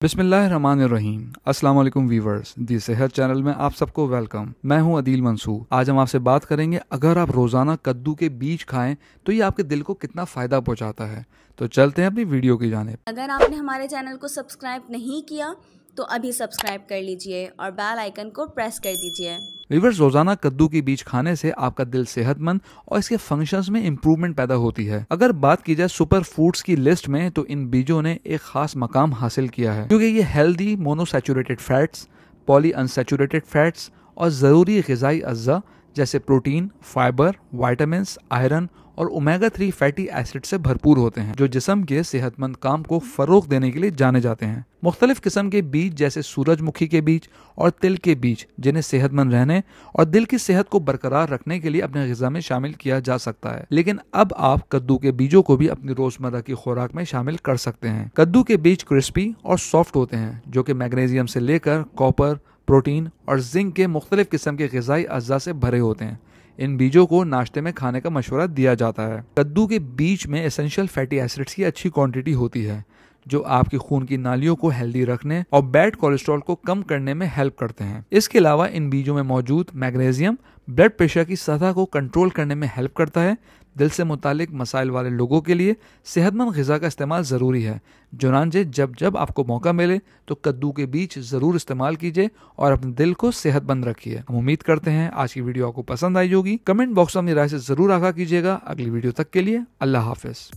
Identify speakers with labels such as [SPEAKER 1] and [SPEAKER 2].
[SPEAKER 1] बिस्मिल्लाहिर्रहमानिर्रहीम। अस्सलाम वालेकुम वीवर्स, दी सेहत चैनल में आप सबको वेलकम। मैं हूं अदील मंसूर। आज हम आपसे बात करेंगे अगर आप रोज़ाना कद्दू के बीज खाएं तो ये आपके दिल को कितना फ़ायदा पहुंचाता है। तो चलते हैं अपनी वीडियो की जानिब।
[SPEAKER 2] अगर आपने हमारे चैनल को सब्सक्राइब नहीं किया तो अभी सब्सक्राइब कर लीजिए और बेल आइकन को प्रेस कर दीजिए।
[SPEAKER 1] वीवर्स, रोजाना कद्दू के बीज खाने से आपका दिल सेहतमंद और इसके फंक्शंस में इंप्रूवमेंट पैदा होती है। अगर बात की जाए सुपर फूड्स की लिस्ट में तो इन बीजों ने एक खास मकाम हासिल किया है, क्योंकि ये healthy monounsaturated fats, polyunsaturated fats और ज़रूरी ग़िज़ाई अज्जा जैसे प्रोटीन, फाइबर, विटामिन, आयरन और ओमेगा 3 फैटी एसिड से भरपूर होते हैं, जो जिस्म के सेहतमंद काम को फरोग देने के लिए जाने जाते हैं। मुख्तलिफ किस्म के बीज जैसे सूरजमुखी के बीज और तिल के बीज, जिन्हें सेहतमंद रहने और दिल की सेहत को बरकरार रखने के लिए अपने ग़िज़ा में शामिल किया जा सकता है। लेकिन अब आप कद्दू के बीजों को भी अपनी रोजमर्रा की खुराक में शामिल कर सकते हैं। कद्दू के बीज क्रिस्पी और सॉफ्ट होते हैं, जो कि मैग्नीशियम से लेकर कॉपर, प्रोटीन और जिंक के मुख्तलिफ किस्म के ग़िज़ाई अज्जा से भरे होते हैं। इन बीजों को नाश्ते में खाने का मशवरा दिया जाता है। कद्दू के बीज में एसेंशियल फैटी एसिड्स की अच्छी क्वांटिटी होती है, जो आपकी खून की नालियों को हेल्दी रखने और बैड कोलेस्ट्रॉल को कम करने में हेल्प करते हैं। इसके अलावा इन बीजों में मौजूद मैग्नीशियम ब्लड प्रेशर की सतह को कंट्रोल करने में हेल्प करता है। दिल से मुतालिक मसाइल वाले लोगों के लिए सेहतमंद ग़िज़ा का इस्तेमाल ज़रूरी है। चुनांचे जब जब आपको मौका मिले तो कद्दू के बीज ज़रूर इस्तेमाल कीजिए और अपने दिल को सेहतमंद रखिए। हम उम्मीद करते हैं आज की वीडियो आपको पसंद आई होगी। कमेंट बॉक्स में अपनी राय से ज़रूर आगाह कीजिएगा। अगली वीडियो तक के लिए अल्लाह हाफ़िज़।